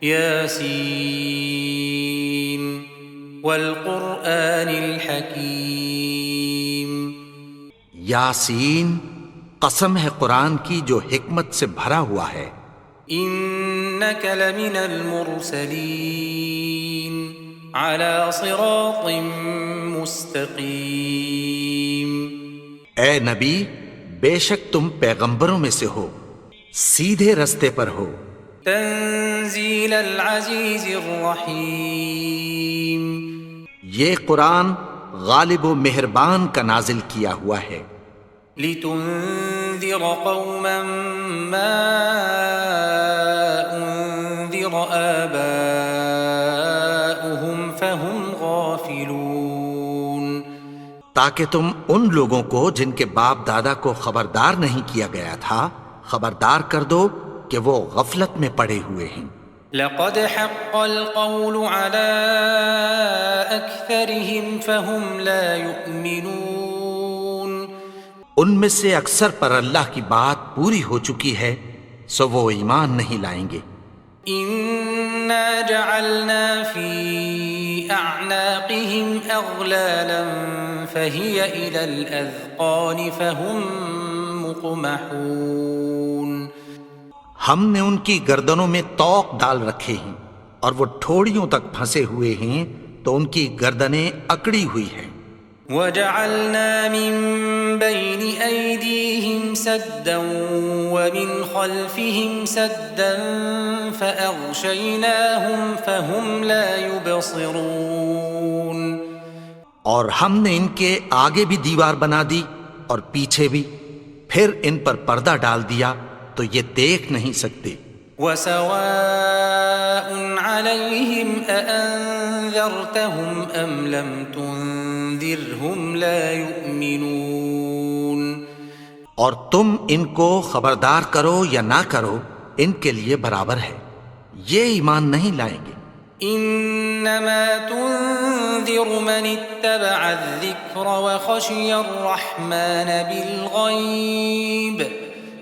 یاسین والقرآن الحکیم، یاسین، قسم ہے قرآن کی جو حکمت سے بھرا ہوا ہے۔ انک لمن المرسلین علی صراط مستقیم، اے نبی، بے شک تم پیغمبروں میں سے ہو، سیدھے رستے پر ہو۔ تنزیل العزیز الرحیم، یہ قرآن غالب و مہربان کا نازل کیا ہوا ہے۔ لتنذر قوما ما انذر آباؤهم فهم غافلون، تاکہ تم ان لوگوں کو جن کے باپ دادا کو خبردار نہیں کیا گیا تھا خبردار کر دو کہ وہ غفلت میں پڑے ہوئے ہیں۔ لقد حق القول على أكثرهم فهم لا يؤمنون، ان میں سے اکثر پر اللہ کی بات پوری ہو چکی ہے سو وہ ایمان نہیں لائیں گے۔ إنا جعلنا في أعناقهم أغلالا فهي إلى الأذقان فهم مقمحون، ہم نے ان کی گردنوں میں طوق ڈال رکھے ہیں اور وہ ٹھوڑیوں تک پھنسے ہوئے ہیں تو ان کی گردنیں اکڑی ہوئی ہیں۔ وجعلنا من بين أيديهم سدا ومن خلفهم سدا فأغشيناهم فهم لا يبصرون، اور ہم نے ان کے آگے بھی دیوار بنا دی اور پیچھے بھی، پھر ان پر پردہ ڈال دیا تو یہ دیکھ نہیں سکتے۔ وسواء عليهم أأنذرتهم أم لم تنذرهم لا يؤمنون، اور تم ان کو خبردار کرو یا نہ کرو ان کے لیے برابر ہے، یہ ایمان نہیں لائیں گے۔ انما تنذر من اتبع الذکر وخشی الرحمن بالغیب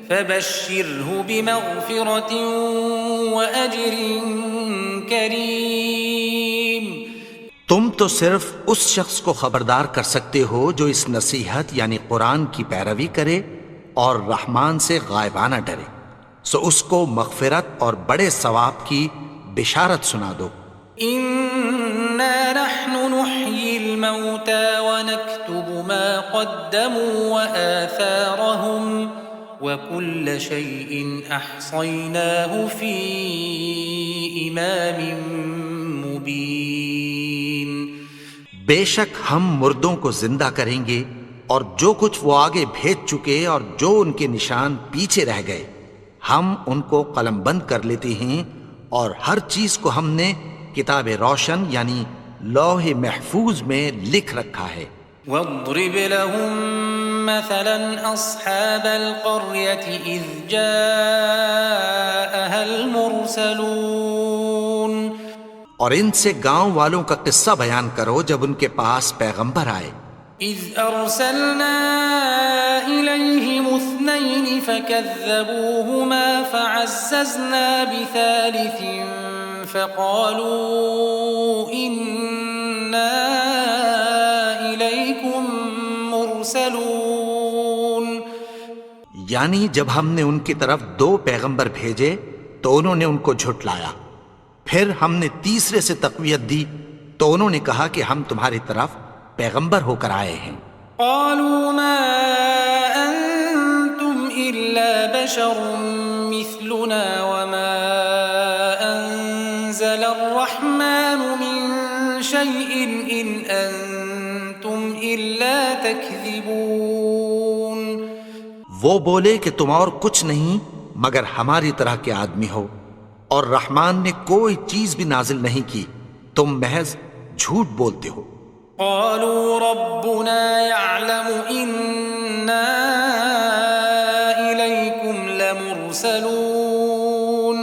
فبشره بمغفرة وأجر کریم، تم تو صرف اس شخص کو خبردار کر سکتے ہو جو اس نصیحت یعنی قرآن کی پیروی کرے اور رحمان سے غائبانہ ڈرے، سو اس کو مغفرت اور بڑے ثواب کی بشارت سنا دو۔ إنا نحن نحيي الموتى ونكتب ما قدموا وآثارهم وكل شيء أحصيناه في إمام مبين، بے شک ہم مردوں کو زندہ کریں گے اور جو کچھ وہ آگے بھیج چکے اور جو ان کے نشان پیچھے رہ گئے ہم ان کو قلم بند کر لیتے ہیں، اور ہر چیز کو ہم نے کتاب روشن یعنی لوح محفوظ میں لکھ رکھا ہے۔ واضرب لهم مثلا أصحاب القرية إذ جاءها المرسلون، اور ان سے گاؤں والوں کا قصہ بیان کرو جب ان کے پاس پیغمبر آئے۔ إذ أرسلنا إليهم اثنين فكذبوهما فعززنا بثالث فقالوا إنا إليكم مرسلون، یعنی جب ہم نے ان کی طرف 2 پیغمبر بھیجے تو انہوں نے ان کو جھٹلایا، پھر ہم نے تیسرے سے تقویت دی تو انہوں نے کہا کہ ہم تمہاری طرف پیغمبر ہو کر آئے ہیں۔ قالوا ما أنتم إلا بشر مثلنا وما أنزل الرحمن من شيء إن أنتم إلا تكذبون، وہ بولے کہ تم اور کچھ نہیں مگر ہماری طرح کے آدمی ہو، اور رحمان نے کوئی چیز بھی نازل نہیں کی، تم محض جھوٹ بولتے ہو۔ قالوا ربنا يعلم إنا إليكم لمرسلون،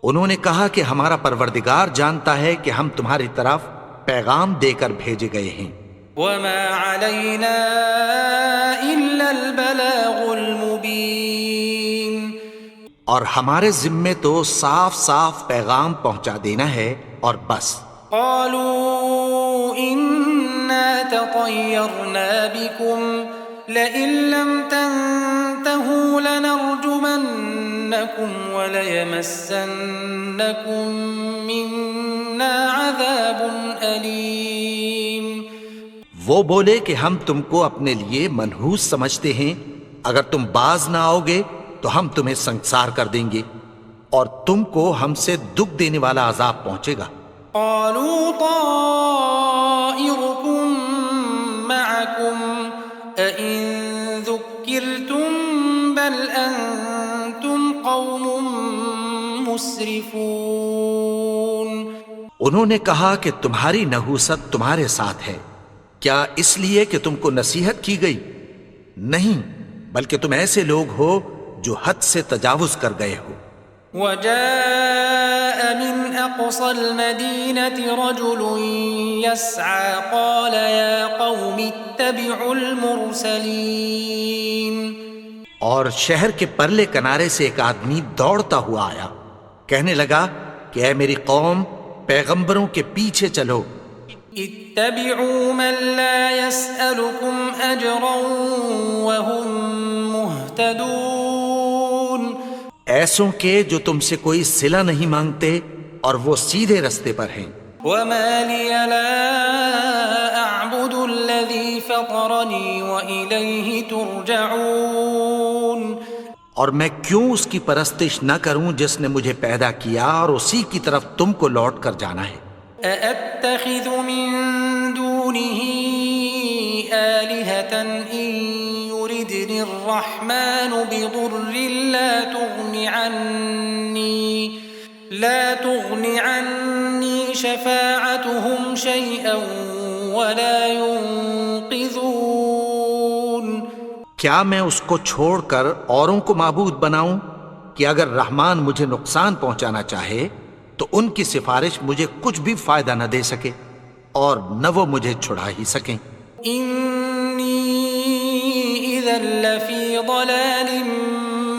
انہوں نے کہا کہ ہمارا پروردگار جانتا ہے کہ ہم تمہاری طرف پیغام دے کر بھیجے گئے ہیں۔ وما علينا إلا البلاغ المبين، اور ہمارے ذمے تو صاف صاف پیغام پہنچا دینا ہے اور بس۔ قالوا إنا تطيرنا بكم لئن لم تنتهوا لنرجمنكم وليمسنكم منا عذاب أليم۔ وہ بولے کہ ہم تم کو اپنے لیے منحوس سمجھتے ہیں، اگر تم باز نہ آؤ گے تو ہم تمہیں سنسار کر دیں گے اور تم کو ہم سے دکھ دینے والا عذاب پہنچے گا۔ قالوا طائركم معكم أئن ذكرتم بل أنتم قوم مسرفون۔ انہوں نے کہا کہ تمہاری نحوست تمہارے ساتھ ہے، کیا اس لیے کہ تم کو نصیحت کی گئی؟ نہیں، بلکہ تم ایسے لوگ ہو جو حد سے تجاوز کر گئے ہو۔ وجاء من أقصى المدينة رجل يسعى قال يا قوم اتبعوا المرسلين۔ اور شہر کے پرلے کنارے سے ایک آدمی دوڑتا ہوا آیا، کہنے لگا کہ اے میری قوم، پیغمبروں کے پیچھے چلو۔ اتبعوا من لا يسألكم أجرا وهم مهتدون۔ ایسوں کے جو تم سے کوئی صلہ نہیں مانگتے اور وہ سیدھے رستے پر ہیں۔ وما لي لا أعبد الذي فطرني وإليه ترجعون۔ اور میں کیوں اس کی پرستش نہ کروں جس نے مجھے پیدا کیا اور اسی کی طرف تم کو لوٹ کر جانا ہے۔ أأتخذ من دونه آلهة إن يردني الرحمن بضر لا تغن عني شفاعتهم شيئا ولا ينقذون۔ کیا میں اس کو چھوڑ کر اوروں کو معبود بناؤں کہ اگر رحمان مجھے نقصان پہنچانا چاہے تو ان کی سفارش مجھے کچھ بھی فائدہ نہ دے سکے اور نہ وہ مجھے چھڑا ہی سکیں۔ انی اذا لفی ضلال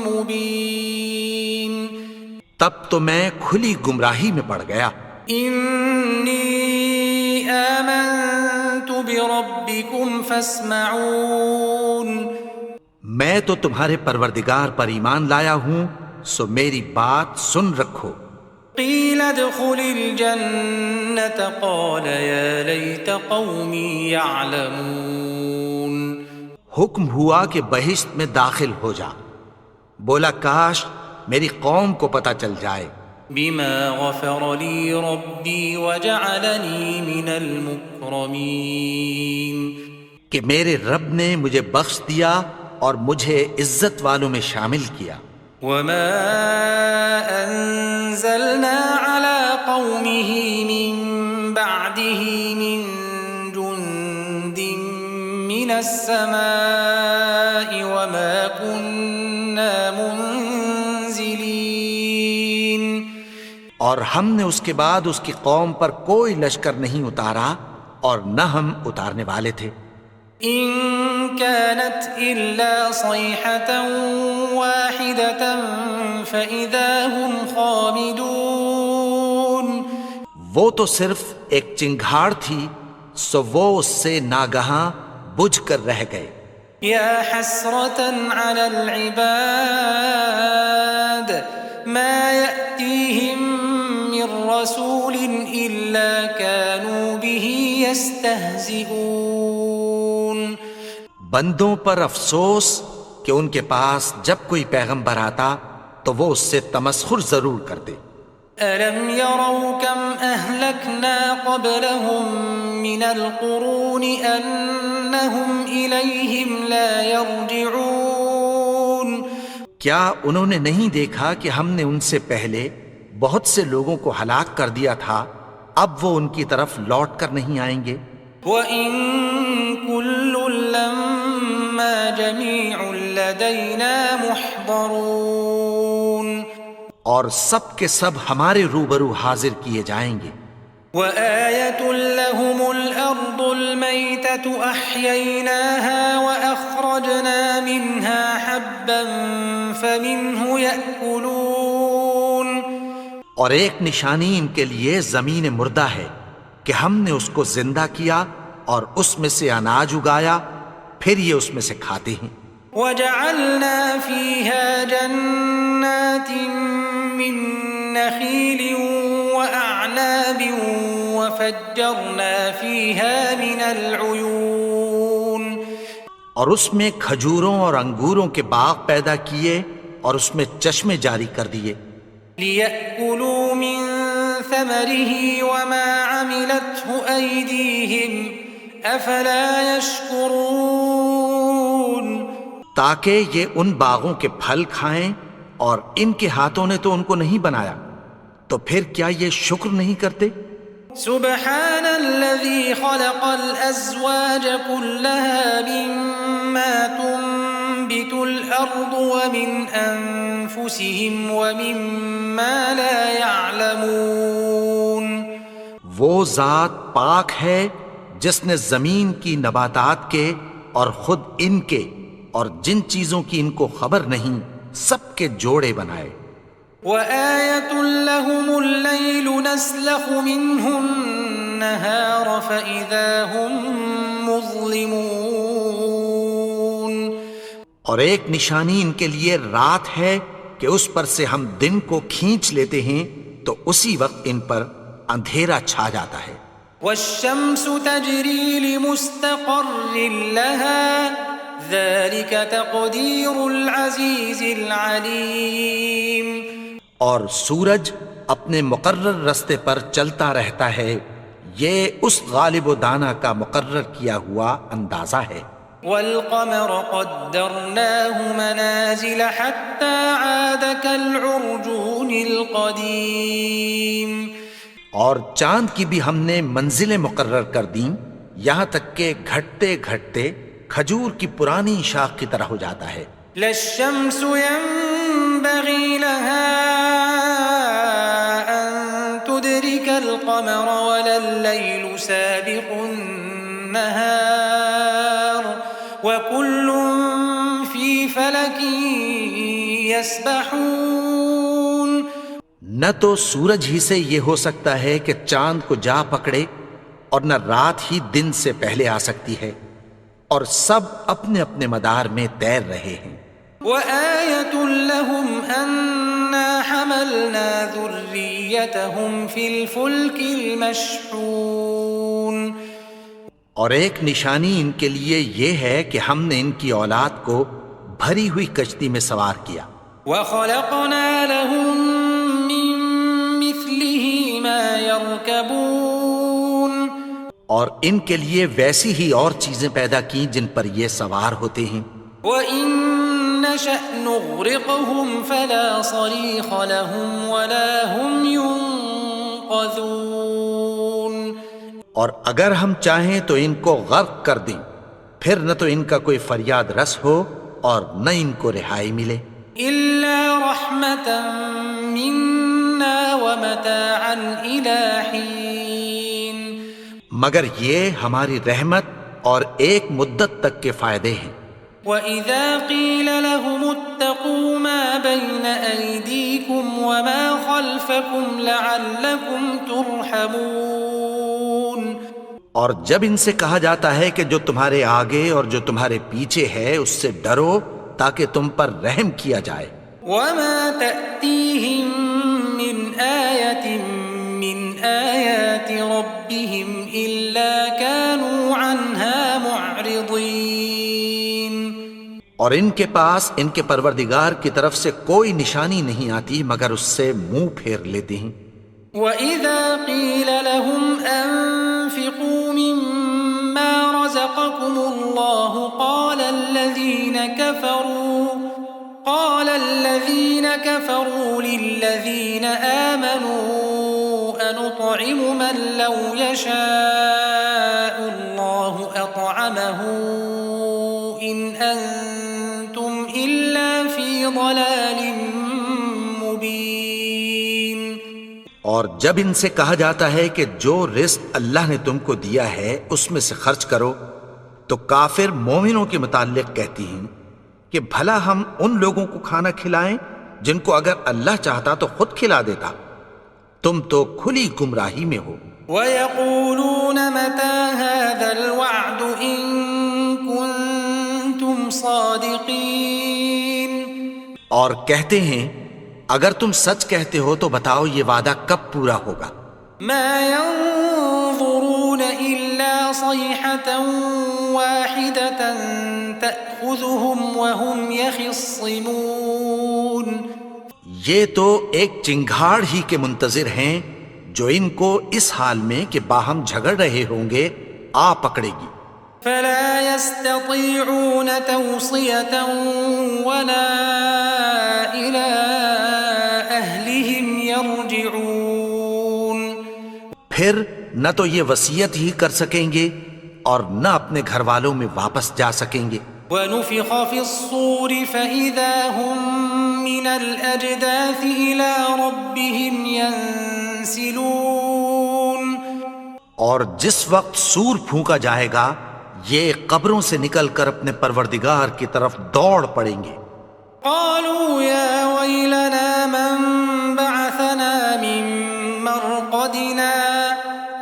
مبین۔ تب تو میں کھلی گمراہی میں پڑ گیا۔ انی آمنت بربکم فاسمعون۔ میں تو تمہارے پروردگار پر ایمان لایا ہوں، سو میری بات سن رکھو۔ قیل ادخل الجنة قال یا لیت قومی یعلمون۔ حکم ہوا کہ بہشت میں داخل ہو جا، بولا کاش میری قوم کو پتہ چل جائے۔ بما غفر لی ربی وجعلنی من المکرمین۔ کہ میرے رب نے مجھے بخش دیا اور مجھے عزت والوں میں شامل کیا۔ وما انزلنا على قومه من بعده من جند من السماء وما كنا منزلين۔ اور ہم نے اس کے بعد اس کی قوم پر کوئی لشکر نہیں اتارا اور نہ ہم اتارنے والے تھے۔ إن كانت إلا صيحة واحدة فإذا هم خامدون۔ وہ تو صرف ایک چنگھاڑ تھی، سو وہ اس سے ناگہاں بجھ کر رہ گئے۔ يا حسرة على العباد ما يأتيهم من رسول إلا كانوا به يستهزئون۔ بندوں پر افسوس کہ ان کے پاس جب کوئی پیغمبر آتا تو وہ اس سے تمسخر ضرور کرتے۔ أَلَمْ يَرَوْا كَمْ أَهْلَكْنَا قَبْلَهُمْ مِنَ الْقُرُونِ أَنَّهُمْ إِلَيْهِمْ لَا يَرْجِعُونَ۔ کیا انہوں نے نہیں دیکھا کہ ہم نے ان سے پہلے بہت سے لوگوں کو ہلاک کر دیا تھا، اب وہ ان کی طرف لوٹ کر نہیں آئیں گے۔ وَإِن كُلٌّ لَّمَّا جَمِيعٌ لَّدَيْنَا مُحْضَرُونَ۔ اور سب کے سب ہمارے روبرو حاضر کیے جائیں گے۔ وآية لهم الأرض الميتة أحييناها وأخرجنا منها حبا فمنه يأكلون. اور ایک نشانی ان کے لیے زمین مردہ ہے کہ ہم نے اس کو زندہ کیا اور اس میں سے اناج اگایا، پھر یہ اس میں سے کھاتے ہیں. وجعلنا فيها جنات من نخيل وأعناب وفجرنا فيها من العيون. اور اس میں کھجوروں اور انگوروں کے باغ پیدا کیے اور اس میں چشمے جاری کر دیے. ليأكلوا من ثمره وما عملته أيديهم أفلا يشكرون. تاکہ یہ ان باغوں کے پھل کھائیں، اور ان کے ہاتھوں نے تو ان کو نہیں بنایا، تو پھر کیا یہ شکر نہیں کرتے؟ سبحان الذي خلق الأزواج كلها مما تنبت الأرض ومن أنفسهم ومما لا يعلمون. وہ ذات پاک ہے جس نے زمین کی نباتات کے اور خود ان کے اور جن چیزوں کی ان کو خبر نہیں سب کے جوڑے بنائے. وآية لهم الليل نسلخ منه النهار فإذا هم مظلمون. اور ایک نشانی ان کے لیے رات ہے کہ اس پر سے ہم دن کو کھینچ لیتے ہیں تو اسی وقت ان پر اندھیرا چھا جاتا ہے. والشمس تجري لمستقر لها ذلك تقدير العزيز العليم. اور سورج اپنے مقرر رستے پر چلتا رہتا ہے، یہ اس غالب و دانا کا مقرر کیا ہوا اندازہ ہے. والقمر قدرناه منازل حتى عاد كالعرجون القديم. اور چاند کی بھی ہم نے منزلیں مقرر کر دیں یہاں تک کہ گھٹتے گھٹتے کھجور کی پرانی شاخ کی طرح ہو جاتا ہے. لا الشمس ينبغي لها أن تدرك القمر ولا الليل سابق النهار وكل في فلك يسبحون. نہ تو سورج ہی سے یہ ہو سکتا ہے کہ چاند کو جا پکڑے، اور نہ رات ہی دن سے پہلے آ سکتی ہے، اور سب اپنے اپنے مدار میں تیر رہے ہیں. وآية لهم أنا حملنا ذريتهم في الفلك المشحون. اور ایک نشانی ان کے لیے یہ ہے کہ ہم نے ان کی اولاد کو بھری ہوئی کشتی میں سوار کیا. وخلقنا لهم من مثله ما يركبون. اور ان کے لیے ویسی ہی اور چیزیں پیدا کی جن پر یہ سوار ہوتے ہیں. وَإِن نَّشَأْ نُغْرِقْهُمْ فَلَا صَرِيخَ لَهُمْ وَلَا هُمْ يُنقَذُونَ. اور اگر ہم چاہیں تو ان کو غرق کر دیں، پھر نہ تو ان کا کوئی فریاد رس ہو اور نہ ان کو رہائی ملے. إِلَّا رَحْمَةً مِنَّا وَمَتَاعًا إِلَى حِينٍ. مگر یہ ہماری رحمت اور ایک مدت تک کے فائدے ہیں. وَإِذَا قِيلَ لَهُمُ اتَّقُوا مَا بَيْنَ أَيْدِيكُمْ وَمَا خَلْفَكُمْ لَعَلَّكُمْ تُرْحَمُونَ. اور جب ان سے کہا جاتا ہے کہ جو تمہارے آگے اور جو تمہارے پیچھے ہے اس سے ڈرو تاکہ تم پر رحم کیا جائے. وَمَا تَأْتِيهِم مِّنْ آيَةٍ مِّنْ آيَاتِ رَبِّهِمْ إِلَّا كَانُوا عَنْهَا مُعْرِضِينَ. اور ان کے پاس ان کے پروردگار کی طرف سے کوئی نشانی نہیں آتی مگر اس سے منہ پھیر لیتے ہیں. وَإِذَا قِيلَ لَهُمْ أَنفِقُوا مِمَّا رَزَقَكُمُ اللَّهُ قَالَ الَّذِينَ كَفَرُوا لِلَّذِينَ آمَنُوا أَنُطْعِمُ مَن لَّوْ يَشَاءُ اللَّهُ أَطْعَمَهُ إِنْ أَنتُمْ إِلَّا فِي ضَلَالٍ مُّبِينٍ. اور اور جب ان سے کہا جاتا ہے کہ جو رزق اللہ نے تم کو دیا ہے اس میں سے خرچ کرو، تو کافر مومنوں کے متعلق کہتی ہیں کہ بھلا ہم ان لوگوں کو کھانا کھلائیں جن کو اگر اللہ چاہتا تو خود کھلا دیتا، تم تو کھلی گمراہی میں ہو۔ وَيَقُولُونَ مَتَى هَذَا الْوَعْدُ إِن كُنتُمْ صَادِقِينَ، اور کہتے ہیں اگر تم سچ کہتے ہو تو بتاؤ یہ وعدہ کب پورا ہوگا؟ مَا يَنظُرُونَ إِلَّا صَيْحَةً وَاحِدَةً تَأْخُذُهُمْ وَهُمْ يَخِصِّمُونَ، یہ تو ایک چنگھاڑ ہی کے منتظر ہیں جو ان کو اس حال میں کہ باہم جھگڑ رہے ہوں گے آ پکڑے گی۔ فَلَا يَسْتَطِيعُونَ تَوْصِيَةً وَلَا إِلَىٰ أَهْلِهِمْ يَرْجِعُونَ، پھر نہ تو یہ وصیت ہی کر سکیں گے اور نہ اپنے گھر والوں میں واپس جا سکیں گے۔ وَنُفِخَ فِي الصُّورِ فَإِذَا هُم مِّنَ الْأَجْدَاثِ إِلَىٰ رَبِّهِمْ يَنسِلُونَ، اور جس وقت سور پھونکا جائے گا یہ قبروں سے نکل کر اپنے پروردگار کی طرف دوڑ پڑیں گے۔ قالوا يا ويلنا من بعثنا من مرقدنا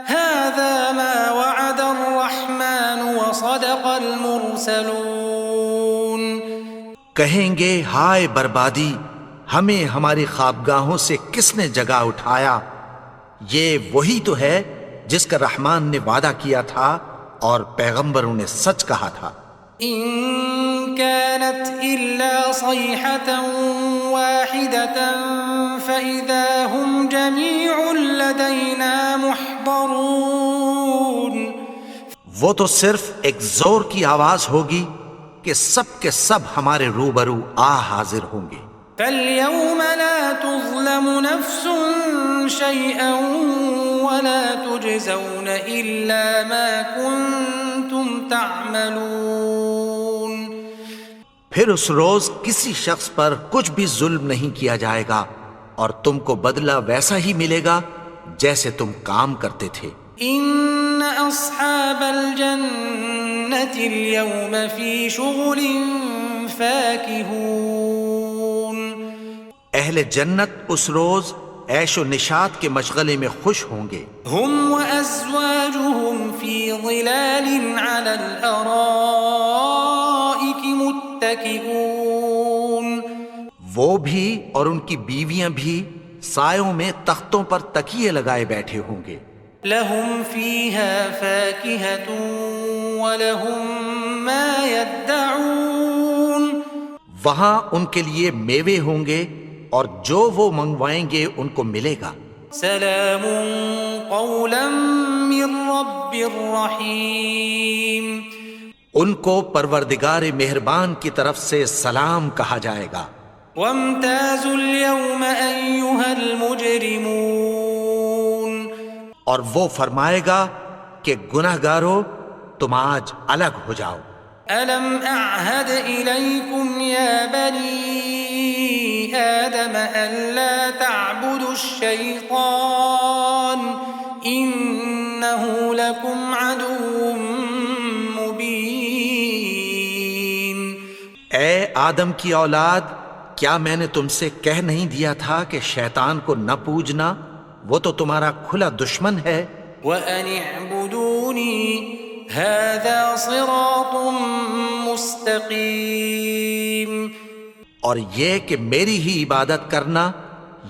هذا ما وعد الرحمن وصدق المرسلون، کہیں گے ہائے بربادی، ہمیں ہماری خوابگاہوں سے کس نے جگا اٹھایا، یہ وہی تو ہے جس کا رحمان نے وعدہ کیا تھا اور پیغمبروں نے سچ کہا تھا۔ إن كانت إلا صيحة واحدة فإذا هم جميع لدينا محضرون، وہ تو صرف ایک زور کی آواز ہوگی کہ سب کے سب ہمارے روبرو آ حاضر ہوں گے۔ فاليوم لا تظلم نفس شيئا ولا تجزون إلا ما كنتم تعملون، پھر اس روز کسی شخص پر کچھ بھی ظلم نہیں کیا جائے گا اور تم کو بدلہ ویسا ہی ملے گا جیسے تم کام کرتے تھے۔ إن أصحاب الجنة اليوم في شغل فاكهون، اہل جنت اس روز عیش و نشاط کے مشغلے میں خوش ہوں گے۔ هم وأزواجهم في ظلال على الأرائك متكئون، وہ بھی اور ان کی بیویاں بھی سایوں میں تختوں پر تکیے لگائے بیٹھے ہوں گے۔ لهم فيها فاكهة ولهم ما يدعون، وہاں ان کے لیے میوے ہوں گے اور جو وہ منگوائیں گے ان کو ملے گا۔ سلام قولا من رب رحیم، ان کو پروردگار مہربان کی طرف سے سلام کہا جائے گا۔ وامتازوا اليوم أيها المجرمون، اور وہ فرمائے گا کہ گناہگارو تم آج الگ ہو جاؤ۔ ألم أعهد إليكم يا بني آدم ألا تعبدوا الشيطان إنه لكم عدو مبين، اے آدم کی اولاد، کیا میں نے تم سے کہہ نہیں دیا تھا کہ شیطان کو نہ پوجنا، وہ تو تمہارا کھلا دشمن ہے۔ وَأَنِ اعْبُدُونِي هَذَا صِرَاطٌ مُسْتَقِيمٌ، اور یہ کہ میری ہی عبادت کرنا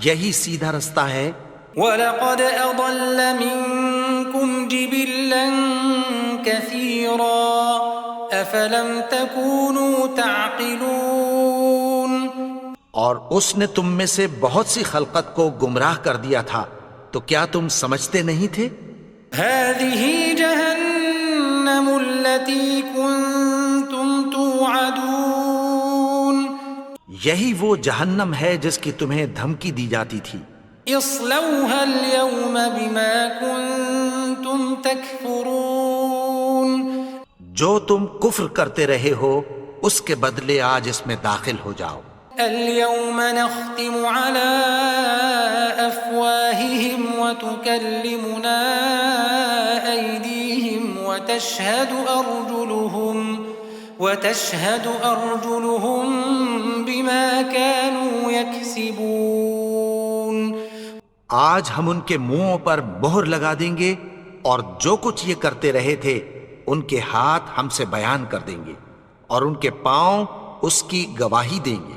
یہی سیدھا رستہ ہے۔ وَلَقَدْ أَضَلَّ مِنكُمْ جِبِلًّا كَثِيرًا أَفَلَمْ تَكُونُوا تَعْقِلُونَ، اور اس نے تم میں سے بہت سی خلقت کو گمراہ کر دیا تھا، تو کیا تم سمجھتے نہیں تھے؟ هَذِهِ جَهَنَّمُ الَّتِي كُنتُمْ تُوعَدُونَ، یہی وہ جہنم ہے جس کی تمہیں دھمکی دی جاتی تھی۔ اصلوها اليوم بما كنتم تكفرون، جو تم کفر کرتے رہے ہو اس کے بدلے آج اس میں داخل ہو جاؤ۔ اليوم نختم على أفواههم وتكلمنا أيديهم وتشهد أرجلهم بما كانوا يكسبون. آج ہم ان کے منہوں پر مہر لگا دیں گے اور جو کچھ یہ کرتے رہے تھے ان کے ہاتھ ہم سے بیان کر دیں گے اور ان کے پاؤں اس کی گواہی دیں گے.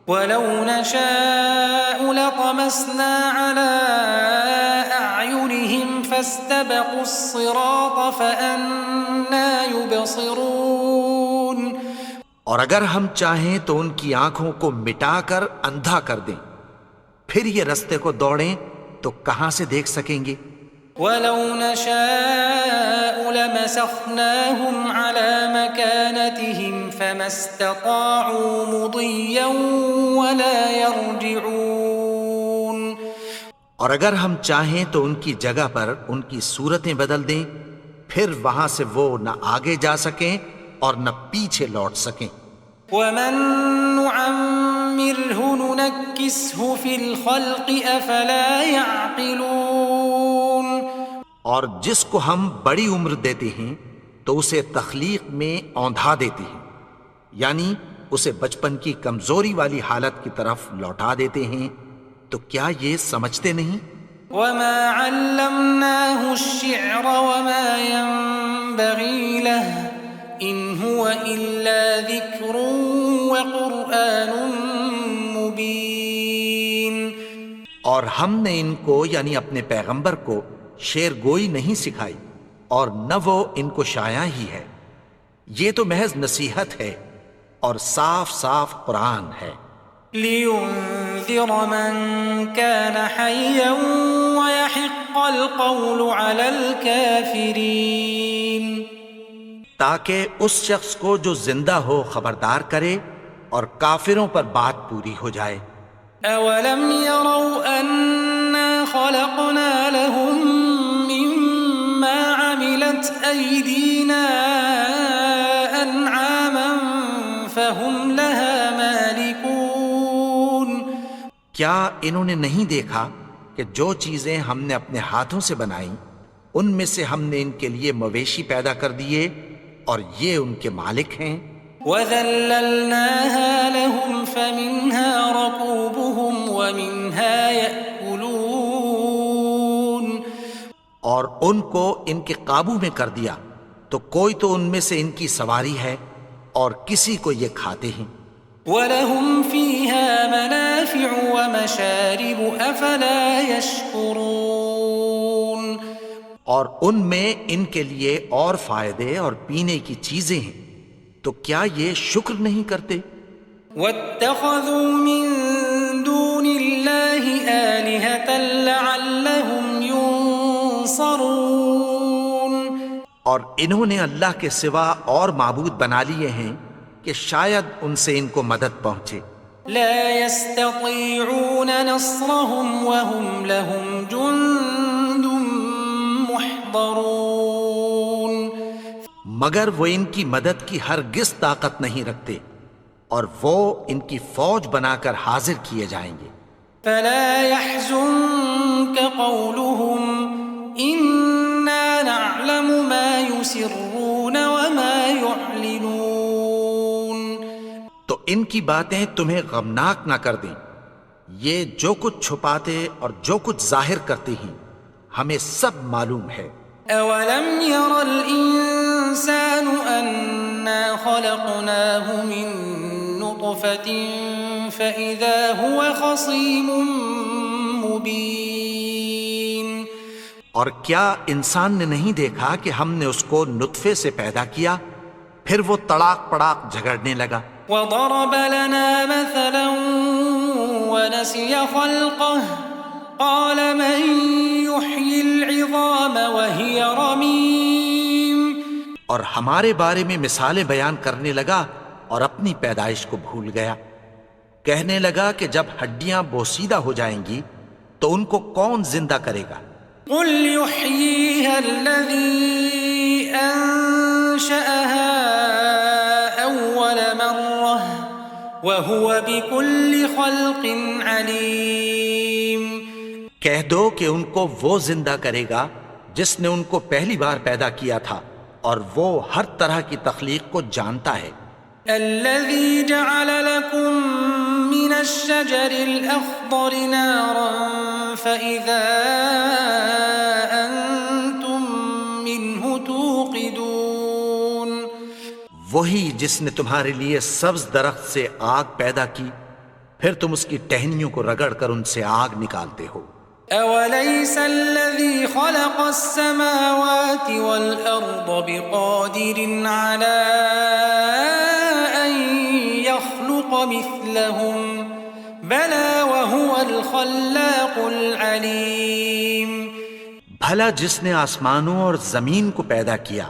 وَلَوْ نَشَاءُ لَطَمَسْنَا عَلَىٰ أَعْيُنِهِمْ فَاسْتَبَقُوا الصِّرَاطَ فَأَنَّىٰ يُبْصِرُونَ. اور اگر ہم چاہیں تو ان کی آنکھوں کو مٹا کر اندھا کر دیں، پھر یہ رستے کو دوڑیں تو کہاں سے دیکھ سکیں گے؟ وَلَوْ نَشَاءُ لَمَسَخْنَاهُمْ عَلَىٰ مَكَانَتِهِمْ فَمَا اسْتَطَاعُوا مُضِيًّا وَلَا يَرْجِعُونَ. اور اگر ہم چاہیں تو ان کی جگہ پر ان کی صورتیں بدل دیں، پھر وہاں سے وہ نہ آگے جا سکیں اور نہ پیچھے لوٹ سکیں. وَمَن نُّعَمِّرْهُ نُنَكِّسْهُ فِي الْخَلْقِ أَفَلَا يَعْقِلُونَ. اور جس کو ہم بڑی عمر دیتے ہیں تو اسے تخلیق میں اوندھا دیتے ہیں، یعنی اسے بچپن کی کمزوری والی حالت کی طرف لوٹا دیتے ہیں. تو کیا یہ سمجھتے نہیں؟ وَمَا عَلَّمْنَاهُ الشِّعْرَ وَمَا يَنبَغِي لَهُ إِنْ هُوَ إِلَّا ذِكْرٌ وَقُرْآنٌ مُبِينٌ. اور ہم نے ان کو یعنی اپنے پیغمبر کو شعر گوئی نہیں سکھائی اور نہ وہ ان کو شایع ہی ہے، یہ تو محض نصیحت ہے اور صاف صاف قرآن ہے. لِيُنذِرَ مَن كَانَ حَيًّا وَيَحِقَّ الْقَوْلُ عَلَى الْكَافِرِينَ. تاکہ اس شخص کو جو زندہ ہو خبردار کرے اور کافروں پر بات پوری ہو جائے. أَوَلَمْ يَرَوْا أَنَّا خَلَقْنَا لَهُم مِّمَّا عَمِلَتْ أَيْدِينَا أَنْعَامًا فَهُمْ لَهَا مَالِكُونَ. کیا انہوں نے نہیں دیکھا کہ جو چیزیں ہم نے اپنے ہاتھوں سے بنائیں ان میں سے ہم نے ان کے لیے مویشی پیدا کر دیے اور یہ ان کے مالک ہیں. وَذَلَّلْنَاهَا لَهُمْ فَمِنْهَا رَكُوبُهُمْ وَمِنْهَا يَأْكُلُونَ. اور ان کو ان کے قابو میں کر دیا تو کوئی تو ان میں سے ان کی سواری ہے اور کسی کو یہ کھاتے ہیں. وَلَهُمْ فِيهَا مَنَافِعُ وَمَشَارِبُ أَفَلَا يَشْكُرُونَ. اور ان میں ان کے لیے اور فائدے اور پینے کی چیزیں ہیں، تو کیا یہ شکر نہیں کرتے؟ وَاتَّخَذُوا مِن دُونِ اللَّهِ آلِهَةً لَعَلَّهُمْ يُنصَرُونَ. اور انہوں نے اللہ کے سوا اور معبود بنا لیے ہیں کہ شاید ان سے ان کو مدد پہنچے. لا يستطيعون نصرهم وهم لهم جند محضرون. مگر وہ ان کی مدد کی ہرگز طاقت نہیں رکھتے اور وہ ان کی فوج بنا کر حاضر کیے جائیں گے. فلا يحزنك قولهم إنا نعلم ما يسرون وما يعلنون. تو ان کی باتیں تمہیں غمناک نہ کر دیں، یہ جو کچھ چھپاتے اور جو کچھ ظاہر کرتے ہیں ہمیں سب معلوم ہے. أولم ير الإنسان أنا خلقناه من نطفة فإذا هو خصيم مبين. اور کیا انسان نے نہیں دیکھا کہ ہم نے اس کو نطفے سے پیدا کیا پھر وہ تڑاک پڑاک جھگڑنے لگا. وضرب لنا مثلا ونسي خلقه قال من يحيي العظام وهي رميم. اور ہمارے بارے میں مثالیں بیان کرنے لگا اور اپنی پیدائش کو بھول گیا. کہنے لگا کہ جب ہڈیاں بوسیدہ ہو جائیں گی تو ان کو کون زندہ کرے گا؟ قل يحييها الذي أنشأها أول مرة وهو بكل خلق عليم. کہہ دو کہ ان کو وہ زندہ کرے گا جس نے ان کو پہلی بار پیدا کیا تھا، اور وہ ہر طرح کی تخلیق کو جانتا ہے. الذي جعل لكم من الشجر الأخضر نارا فإذا أنتم منه توقدون. وہی جس نے تمہارے لیے سبز درخت سے آگ پیدا کی، پھر تم اس کی ٹہنیوں کو رگڑ کر ان سے آگ نکالتے ہو. أوليس الذي خلق السماوات والأرض بقادر على أن يخلق مثلهم بلى وهو الخلاق العليم. بھلا جس نے آسمانوں اور زمین کو پیدا کیا،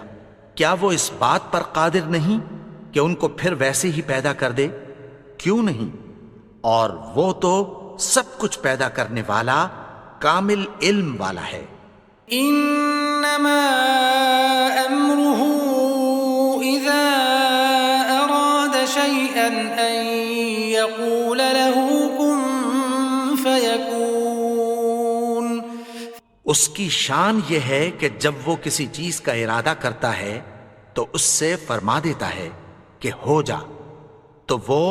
کیا وہ اس بات پر قادر نہیں کہ ان کو پھر ویسے ہی پیدا کر دے؟ کیوں نہیں؟ اور وہ تو سب کچھ پیدا کرنے والا، کامل علم والا ہے. انما امره اذا اراد شيئا ان يقول له كن فيكون. اس کی شان یہ ہے کہ جب وہ کسی چیز کا ارادہ کرتا ہے تو اس سے فرما دیتا ہے کہ ہو جا، تو وہ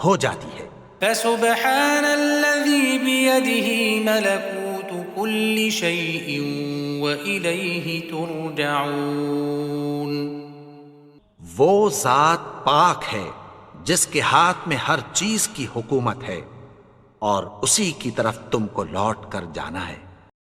ہو جاتی ہے. فسبحان الذي بيده ملكوت كل شيء وإليه ترجعون. وہ ذات پاک ہے جس کے ہاتھ میں ہر چیز کی حکومت ہے، اور اسی کی طرف تم کو لوٹ کر جانا ہے.